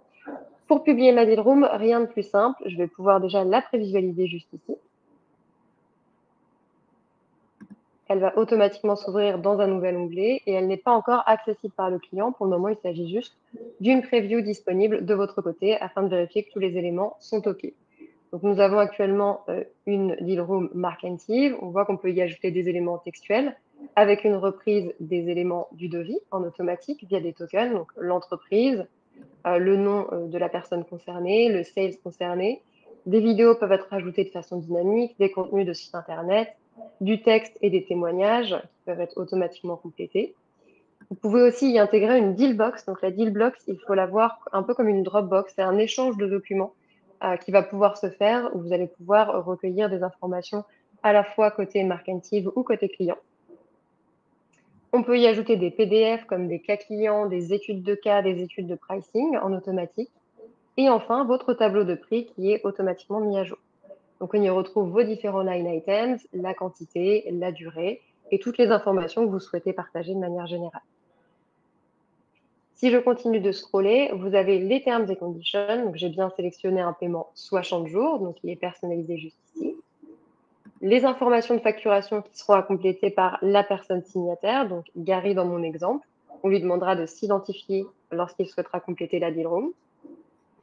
Pour publier ma deal room, rien de plus simple. Je vais pouvoir déjà la prévisualiser juste ici. Elle va automatiquement s'ouvrir dans un nouvel onglet et elle n'est pas encore accessible par le client. Pour le moment, il s'agit juste d'une preview disponible de votre côté afin de vérifier que tous les éléments sont OK. Donc, nous avons actuellement une deal room marketing. On voit qu'on peut y ajouter des éléments textuels avec une reprise des éléments du devis en automatique via des tokens, donc l'entreprise, le nom de la personne concernée, le sales concerné. Des vidéos peuvent être ajoutées de façon dynamique, des contenus de site internet, du texte et des témoignages qui peuvent être automatiquement complétés. Vous pouvez aussi y intégrer une deal box. Donc la deal box, il faut la voir un peu comme une Dropbox. C'est un échange de documents qui va pouvoir se faire où vous allez pouvoir recueillir des informations à la fois côté marketing ou côté client. On peut y ajouter des PDF comme des cas clients, des études de cas, des études de pricing en automatique. Et enfin, votre tableau de prix qui est automatiquement mis à jour. Donc, on y retrouve vos différents line items, la quantité, la durée et toutes les informations que vous souhaitez partager de manière générale. Si je continue de scroller, vous avez les terms et conditions. Donc, j'ai bien sélectionné un paiement 60 jours, donc il est personnalisé juste ici. Les informations de facturation qui seront à compléter par la personne signataire, donc Gary dans mon exemple. On lui demandera de s'identifier lorsqu'il souhaitera compléter la deal room.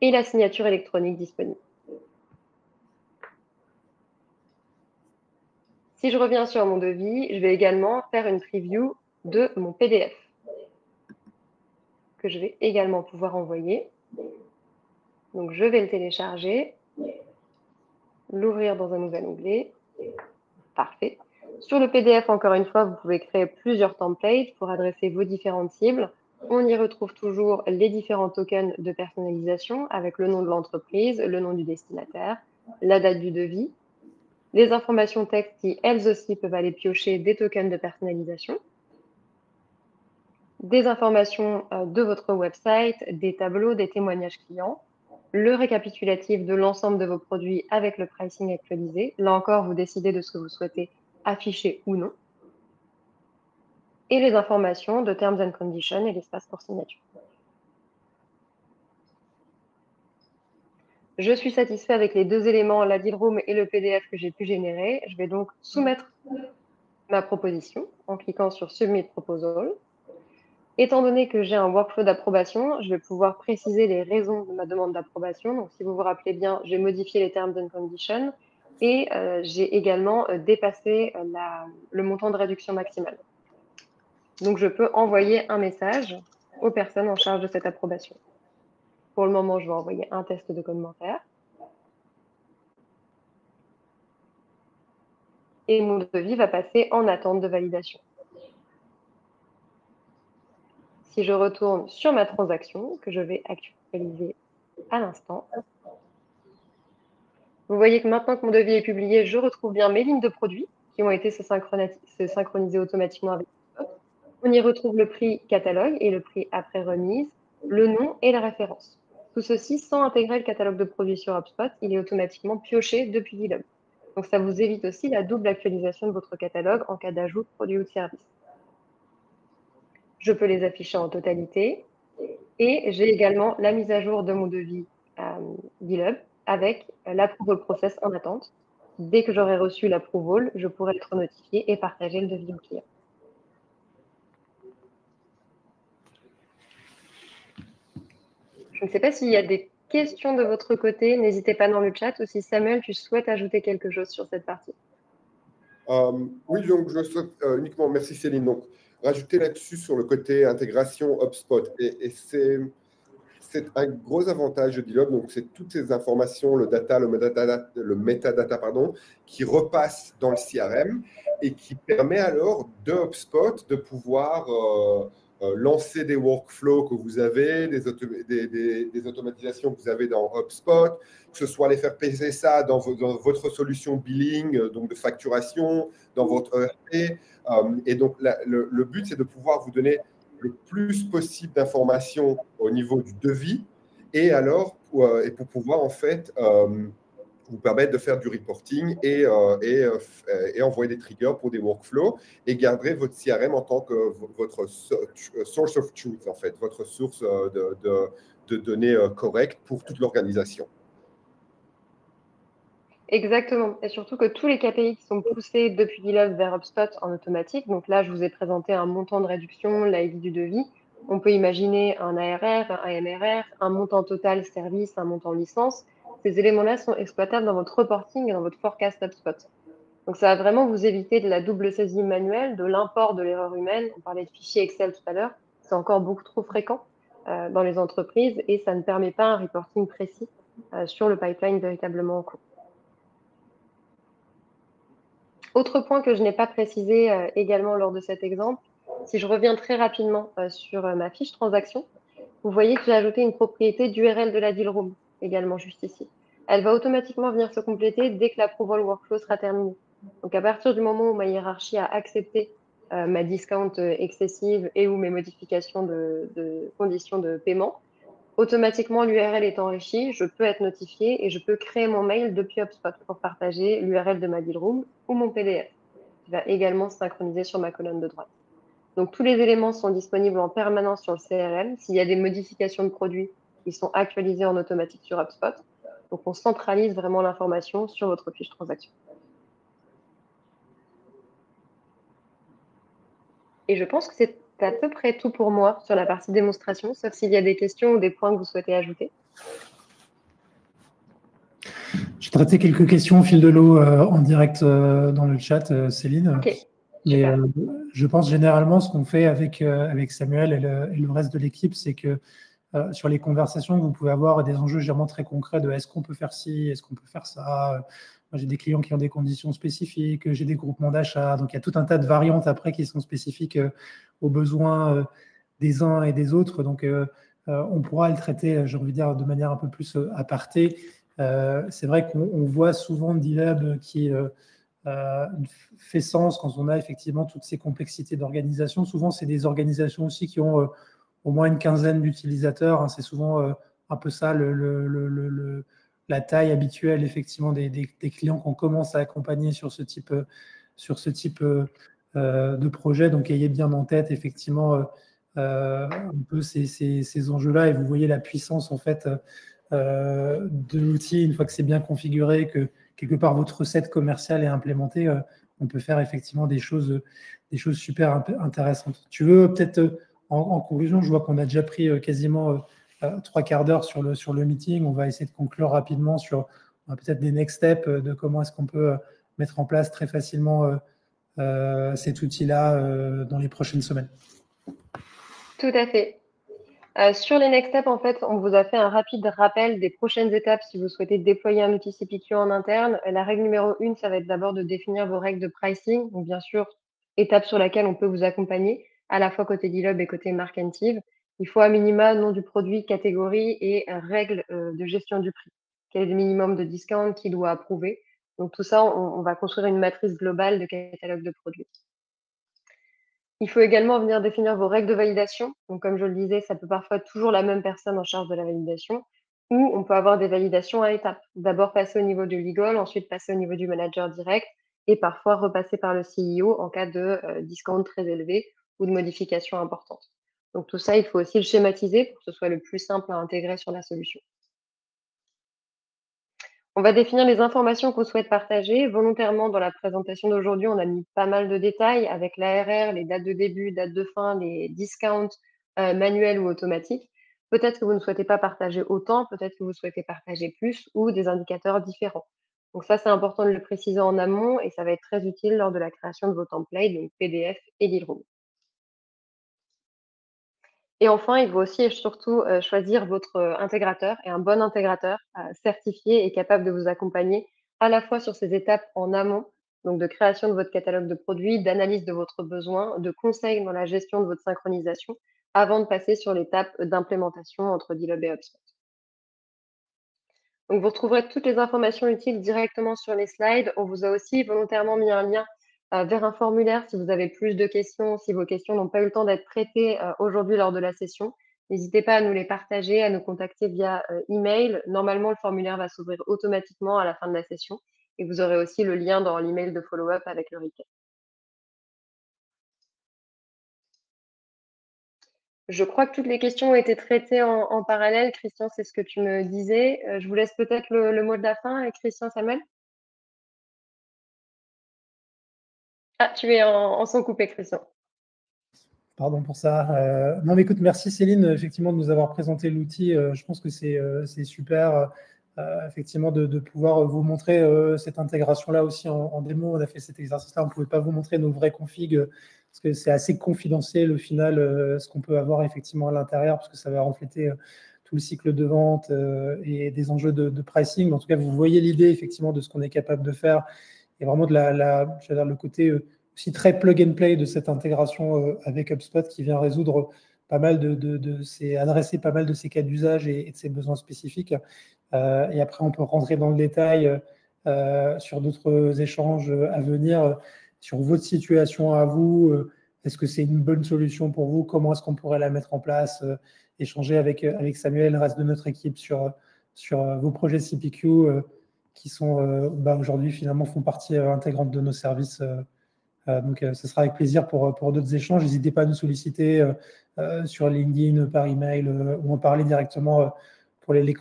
Et la signature électronique disponible. Si je reviens sur mon devis, je vais également faire une preview de mon PDF que je vais également pouvoir envoyer. Donc, je vais le télécharger, l'ouvrir dans un nouvel onglet. Parfait. Sur le PDF, encore une fois, vous pouvez créer plusieurs templates pour adresser vos différentes cibles. On y retrouve toujours les différents tokens de personnalisation avec le nom de l'entreprise, le nom du destinataire, la date du devis. Les informations texte qui, elles aussi, peuvent aller piocher des tokens de personnalisation. Des informations de votre website, des tableaux, des témoignages clients, le récapitulatif de l'ensemble de vos produits avec le pricing actualisé. Là encore, vous décidez de ce que vous souhaitez afficher ou non. Et les informations de Terms and Conditions et l'espace pour signature. Je suis satisfait avec les deux éléments, la deal room et le PDF que j'ai pu générer. Je vais donc soumettre ma proposition en cliquant sur Submit Proposal. Étant donné que j'ai un workflow d'approbation, je vais pouvoir préciser les raisons de ma demande d'approbation. Donc, si vous vous rappelez bien, j'ai modifié les Terms and Conditions et j'ai également dépassé le montant de réduction maximale. Donc, je peux envoyer un message aux personnes en charge de cette approbation. Pour le moment, je vais envoyer un test de commentaire. Et mon devis va passer en attente de validation. Si je retourne sur ma transaction, que je vais actualiser à l'instant, vous voyez que maintenant que mon devis est publié, je retrouve bien mes lignes de produits qui ont été synchronisées automatiquement avec HubSpot. On y retrouve le prix catalogue et le prix après remise, le nom et la référence. Tout ceci sans intégrer le catalogue de produits sur HubSpot, il est automatiquement pioché depuis Dilub. Donc ça vous évite aussi la double actualisation de votre catalogue en cas d'ajout de produits ou de services. Je peux les afficher en totalité et j'ai également la mise à jour de mon devis Dilub avec l'approval process en attente. Dès que j'aurai reçu l'approval, je pourrai être notifié et partager le devis au client. Je ne sais pas s'il y a des questions de votre côté. N'hésitez pas dans le chat ou si Samuel, tu souhaites ajouter quelque chose sur cette partie. Oui, donc je souhaite uniquement, merci Céline, donc rajouter là-dessus sur le côté intégration HubSpot. Et c'est un gros avantage de Dealob, donc c'est toutes ces informations, le metadata, pardon, qui repassent dans le CRM et qui permet alors de HubSpot de pouvoir lancer des workflows que vous avez, des automatisations que vous avez dans HubSpot, que ce soit les faire passer ça dans votre solution billing, donc de facturation, dans votre ERP. Et donc, le but, c'est de pouvoir vous donner le plus possible d'informations au niveau du devis et alors pour pouvoir en fait vous permettre de faire du reporting et envoyer des triggers pour des workflows et garder votre CRM en tant que votre source of truth, en fait, votre source de données correctes pour toute l'organisation. Exactement. Et surtout que tous les KPI qui sont poussés depuis Dealob vers HubSpot en automatique, donc là, je vous ai présenté un montant de réduction, l'ID du devis. On peut imaginer un ARR, un AMRR, un montant total service, un montant licence. Ces éléments-là sont exploitables dans votre reporting et dans votre forecast HubSpot. Donc, ça va vraiment vous éviter de la double saisie manuelle, de l'import de l'erreur humaine. On parlait de fichiers Excel tout à l'heure. C'est encore beaucoup trop fréquent dans les entreprises et ça ne permet pas un reporting précis sur le pipeline véritablement en cours. Autre point que je n'ai pas précisé également lors de cet exemple, si je reviens très rapidement sur ma fiche transaction, vous voyez que j'ai ajouté une propriété d'URL de la deal room, également juste ici. Elle va automatiquement venir se compléter dès que l'approval workflow sera terminé. Donc, à partir du moment où ma hiérarchie a accepté ma discount excessive et ou mes modifications de conditions de paiement, automatiquement, l'URL est enrichie, je peux être notifié et je peux créer mon mail depuis HubSpot pour partager l'URL de ma deal room ou mon PDF, qui va également se synchroniser sur ma colonne de droite. Donc, tous les éléments sont disponibles en permanence sur le CRM. S'il y a des modifications de produits, ils sont actualisés en automatique sur HubSpot. Donc, on centralise vraiment l'information sur votre fiche transaction. Et je pense que c'est à peu près tout pour moi sur la partie démonstration, sauf s'il y a des questions ou des points que vous souhaitez ajouter. J'ai traité quelques questions au fil de l'eau en direct dans le chat, Céline. Ok. Mais je pense généralement ce qu'on fait avec Samuel et le reste de l'équipe, c'est que sur les conversations que vous pouvez avoir, des enjeux généralement très concrets de est-ce qu'on peut faire ci, est-ce qu'on peut faire ça. Moi, j'ai des clients qui ont des conditions spécifiques, j'ai des groupements d'achat. Donc, il y a tout un tas de variantes après qui sont spécifiques aux besoins des uns et des autres. Donc, on pourra le traiter, j'ai envie de dire, de manière un peu plus apartée. C'est vrai qu'on voit souvent Dealob qui fait sens quand on a effectivement toutes ces complexités d'organisation. Souvent, c'est des organisations aussi qui ont au moins une quinzaine d'utilisateurs. Hein. C'est souvent un peu ça la taille habituelle effectivement des clients qu'on commence à accompagner sur ce type de projet. Donc, ayez bien en tête effectivement un peu ces enjeux-là et vous voyez la puissance en fait de l'outil une fois que c'est bien configuré, que quelque part votre recette commerciale est implémentée, on peut faire effectivement des choses super intéressantes. Tu veux peut-être, en conclusion, je vois qu'on a déjà pris quasiment 3 quarts d'heure sur le meeting. On va essayer de conclure rapidement sur peut-être des next steps de comment est-ce qu'on peut mettre en place très facilement cet outil-là dans les prochaines semaines. Tout à fait. Sur les next steps, en fait, on vous a fait un rapide rappel des prochaines étapes si vous souhaitez déployer un outil CPQ en interne. La règle numéro 1, ça va être d'abord de définir vos règles de pricing. Donc, bien sûr, étape sur laquelle on peut vous accompagner, à la fois côté Dealob et côté Markentive. Il faut à minima nom du produit, catégorie et règles de gestion du prix. Quel est le minimum de discount qui doit approuver. Donc, tout ça, on va construire une matrice globale de catalogue de produits. Il faut également venir définir vos règles de validation. Donc, comme je le disais, ça peut parfois être toujours la même personne en charge de la validation, ou on peut avoir des validations à étapes. D'abord passer au niveau du legal, ensuite passer au niveau du manager direct, et parfois repasser par le CEO en cas de discount très élevé ou de modification importante. Donc, tout ça, il faut aussi le schématiser pour que ce soit le plus simple à intégrer sur la solution. On va définir les informations qu'on souhaite partager. Volontairement, dans la présentation d'aujourd'hui, on a mis pas mal de détails avec l'ARR, les dates de début, dates de fin, les discounts manuels ou automatiques. Peut-être que vous ne souhaitez pas partager autant, peut-être que vous souhaitez partager plus ou des indicateurs différents. Donc ça, c'est important de le préciser en amont et ça va être très utile lors de la création de vos templates, donc PDF et Dealroom. Et enfin, il faut aussi et surtout choisir votre intégrateur et un bon intégrateur certifié et capable de vous accompagner à la fois sur ces étapes en amont, donc de création de votre catalogue de produits, d'analyse de votre besoin, de conseils dans la gestion de votre synchronisation, avant de passer sur l'étape d'implémentation entre Dealob et HubSpot. Donc, vous retrouverez toutes les informations utiles directement sur les slides. On vous a aussi volontairement mis un lien vers un formulaire si vous avez plus de questions, si vos questions n'ont pas eu le temps d'être traitées aujourd'hui lors de la session. N'hésitez pas à nous les partager, à nous contacter via email. Normalement, le formulaire va s'ouvrir automatiquement à la fin de la session et vous aurez aussi le lien dans l'email de follow-up avec le recap. Je crois que toutes les questions ont été traitées en parallèle. Christian, c'est ce que tu me disais. Je vous laisse peut-être le mot de la fin, Christian, Samuel. Ah, tu es en son coupé, Christian. Pardon pour ça. Non, mais écoute, merci Céline, effectivement, de nous avoir présenté l'outil. Je pense que c'est super, effectivement, de pouvoir vous montrer cette intégration-là aussi en démo. On a fait cet exercice-là, on ne pouvait pas vous montrer nos vrais configs, parce que c'est assez confidentiel au final, ce qu'on peut avoir effectivement à l'intérieur, parce que ça va refléter tout le cycle de vente et des enjeux de pricing. Mais en tout cas, vous voyez l'idée, effectivement, de ce qu'on est capable de faire, et vraiment de je veux dire, le côté aussi très plug and play de cette intégration avec HubSpot qui vient résoudre pas mal adresser pas mal de ces cas d'usage et de ces besoins spécifiques. Et après, on peut rentrer dans le détail sur d'autres échanges à venir, sur votre situation à vous. Est-ce que c'est une bonne solution pour vous? Comment est-ce qu'on pourrait la mettre en place? Échanger avec Samuel et le reste de notre équipe sur vos projets CPQ qui sont aujourd'hui finalement font partie intégrante de nos services. Donc, ce sera avec plaisir pour d'autres échanges. N'hésitez pas à nous solliciter sur LinkedIn, par email ou en parler directement pour les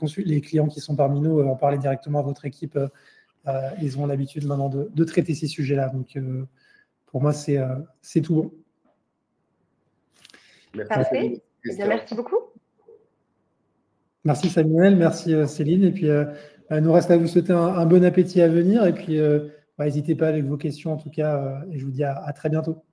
clients qui sont parmi nous, en parler directement à votre équipe. Ils ont l'habitude maintenant de traiter ces sujets-là. Donc, pour moi, c'est tout bon. Parfait. Merci beaucoup. Merci Samuel, merci Céline. Et puis, il nous reste à vous souhaiter un bon appétit à venir. Et puis, n'hésitez pas avec vos questions en tout cas. Et je vous dis à très bientôt.